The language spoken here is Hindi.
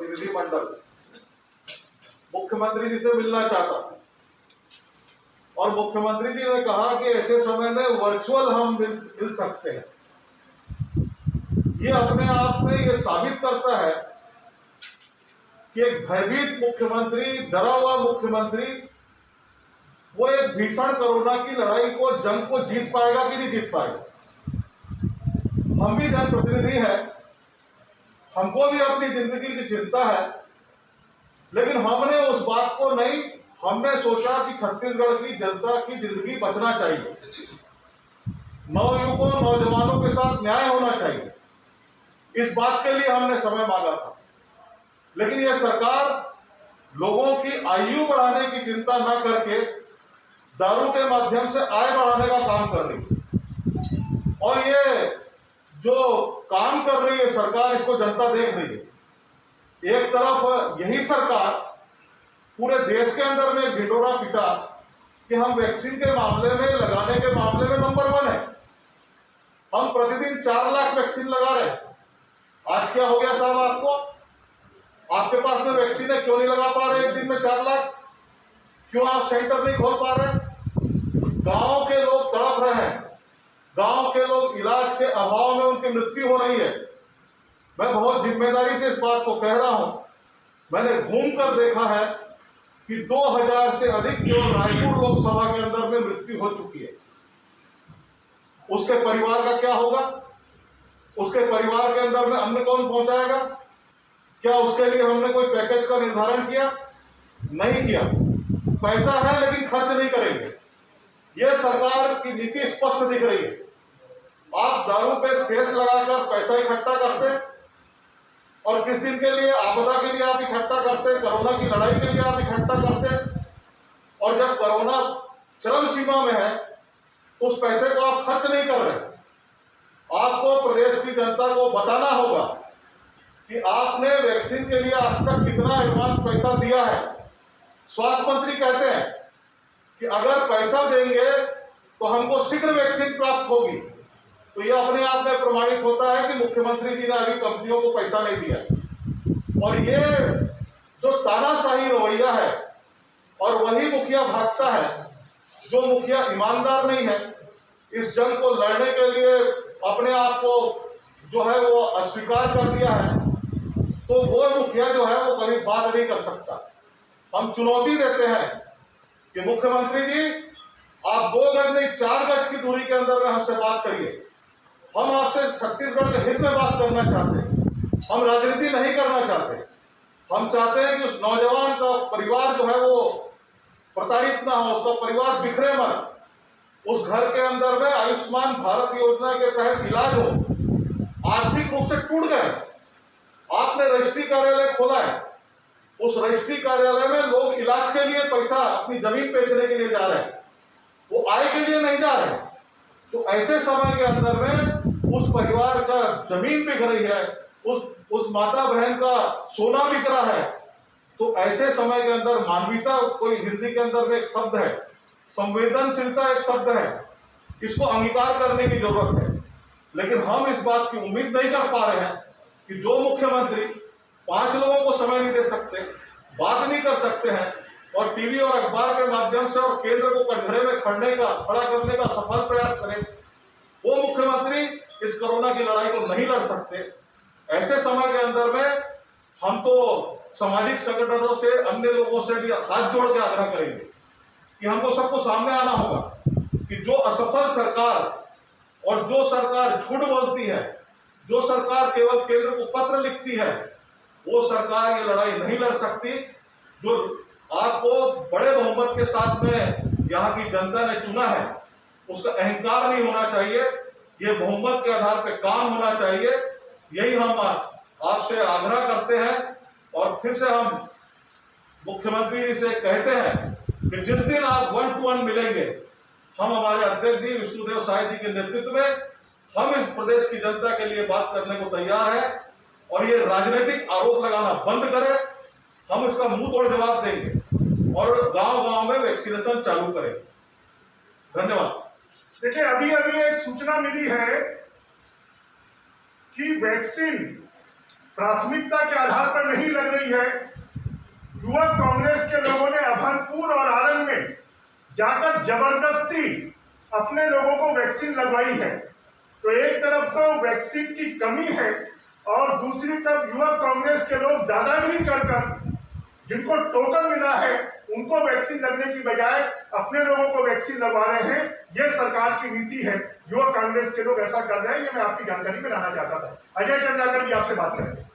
प्रतिनिधिमंडल मुख्यमंत्री जी से मिलना चाहता है और मुख्यमंत्री जी ने कहा कि ऐसे समय में वर्चुअल हम मिल सकते हैं। ये अपने आप में ये साबित करता है कि एक भयभीत मुख्यमंत्री, डरा हुआ मुख्यमंत्री, वो एक भीषण कोरोना की लड़ाई को, जंग को जीत पाएगा कि नहीं जीत पाएगा। हम भी जनप्रतिनिधि हैं, हमको भी अपनी जिंदगी की चिंता है, लेकिन हमने उस बात को नहीं, हमने सोचा कि छत्तीसगढ़ की जनता की जिंदगी बचना चाहिए, नवयुवकों, नौजवानों के साथ न्याय होना चाहिए। इस बात के लिए हमने समय मांगा था, लेकिन यह सरकार लोगों की आयु बढ़ाने की चिंता न करके दारू के माध्यम से आय बढ़ाने का काम कर रही है। और ये जो काम कर रही है सरकार, इसको जनता देख रही है। एक तरफ यही सरकार पूरे देश के अंदर में ढिंढोरा पीटा कि हम वैक्सीन के मामले में, लगाने के मामले में नंबर 1 है। हम प्रतिदिन 4 लाख वैक्सीन लगा रहे हैं। आज क्या हो गया साहब आपको? आपके पास में वैक्सीन है, क्यों नहीं लगा पा रहे एक दिन में 4 लाख? क्यों आप सेंटर नहीं खोल पा रहे? गांव के लोग तड़प रहे हैं, गांव के लोग इलाज के अभाव में उनकी मृत्यु हो रही है। मैं बहुत जिम्मेदारी से इस बात को कह रहा हूं। मैंने घूम कर देखा है कि 2000 से अधिक केवल रायपुर लोकसभा के अंदर में मृत्यु हो चुकी है। उसके परिवार का क्या होगा? उसके परिवार के अंदर में अन्न कौन पहुंचाएगा? क्या उसके लिए हमने कोई पैकेज का निर्धारण किया? नहीं किया। पैसा है लेकिन खर्च नहीं करेंगे। यह सरकार की नीति स्पष्ट दिख रही है। आप दारू पे सेस लगाकर पैसा इकट्ठा करते और किस दिन के लिए? आपदा के लिए आप इकट्ठा करते, कोरोना की लड़ाई के लिए आप इकट्ठा करते, और जब कोरोना चरम सीमा में है तो उस पैसे को आप खर्च नहीं कर रहे। आपको प्रदेश की जनता को बताना होगा कि आपने वैक्सीन के लिए आज तक कितना एडवांस पैसा दिया है। स्वास्थ्य मंत्री कहते हैं कि अगर पैसा देंगे तो हमको शीघ्र वैक्सीन प्राप्त होगी। तो यह अपने आप में प्रमाणित होता है कि मुख्यमंत्री जी ने अभी कंपनियों को पैसा नहीं दिया। और ये जो तानाशाही रवैया है, और वही मुखिया भागता है जो मुखिया ईमानदार नहीं है, इस जंग को लड़ने के लिए अपने आप को जो है वो अस्वीकार कर दिया है, तो वो मुखिया जो है वो कभी बात नहीं कर सकता। हम चुनौती देते हैं कि मुख्यमंत्री जी, आप 2 गज नहीं 4 गज की दूरी के अंदर में हमसे बात करिए। हम आपसे छत्तीसगढ़ के हित में बात करना चाहते हैं, हम राजनीति नहीं करना चाहते। हम चाहते हैं कि उस नौजवान का परिवार जो है वो प्रताड़ित ना हो, उसका परिवार बिखरे मत, उस घर के अंदर में आयुष्मान भारत योजना के तहत इलाज हो। आर्थिक रूप से टूट गए, आपने रजिस्ट्री कार्यालय खोला है, उस रजिस्ट्री कार्यालय में लोग इलाज के लिए पैसा अपनी जमीन बेचने के लिए जा रहे हैं, वो आय के लिए नहीं जा रहे। तो ऐसे समय के अंदर में उस परिवार का जमीन बिक रही है, उस माता बहन का सोना बिक रहा है। तो ऐसे समय के अंदर मानवीयता, कोई हिंदी के अंदर में एक शब्द है, संवेदनशीलता एक शब्द है, इसको अंगीकार करने की जरूरत है। लेकिन हम इस बात की उम्मीद नहीं कर पा रहे हैं कि जो मुख्यमंत्री 5 लोगों को समय नहीं दे सकते, बात नहीं कर सकते हैं, और टीवी और अखबार के माध्यम से और केंद्र को कटघरे में खड़ा करने का सफल प्रयास करें, वो मुख्यमंत्री इस कोरोना की लड़ाई को नहीं लड़ सकते। ऐसे समय के अंदर में हम तो सामाजिक संगठनों से, अन्य लोगों से भी हाथ जोड़ के आग्रह करेंगे कि हमको सबको सामने आना होगा कि जो असफल सरकार और जो सरकार झूठ बोलती है, जो सरकार केवल केंद्र को पत्र लिखती है, वो सरकार ये लड़ाई नहीं लड़ सकती। जो आपको बड़े बहुमत के साथ में यहाँ की जनता ने चुना है, उसका अहंकार नहीं होना चाहिए, ये बहुमत के आधार पर काम होना चाहिए। यही हम आपसे आग्रह करते हैं, और फिर से हम मुख्यमंत्री जी से कहते हैं कि जिस दिन आप 1 to 1 मिलेंगे, हम हमारे अध्यक्ष जी विष्णुदेव साय जी के नेतृत्व में हम इस प्रदेश की जनता के लिए बात करने को तैयार है। और ये राजनीतिक आरोप लगाना बंद करें, हम इसका मुंह तोड़ जवाब देंगे और गांव-गांव में वैक्सीनेशन चालू करें। धन्यवाद। देखिए, अभी अभी एक सूचना मिली है कि वैक्सीन प्राथमिकता के आधार पर नहीं लग रही है। युवक कांग्रेस के लोगों ने अभनपुर और आरंग में जाकर जबरदस्ती अपने लोगों को वैक्सीन लगवाई है। तो एक तरफ तो वैक्सीन की कमी है और दूसरी तरफ युवक कांग्रेस के लोग दादागिरी कर जिनको टोकन मिला है उनको वैक्सीन लगने की बजाय अपने लोगों को वैक्सीन लगवा रहे हैं। यह सरकार की नीति है। युवक कांग्रेस के लोग ऐसा कर रहे हैं, ये मैं आपकी जानकारी में लाना चाहता था। अजय चंद्राकर जी आपसे बात करेंगे।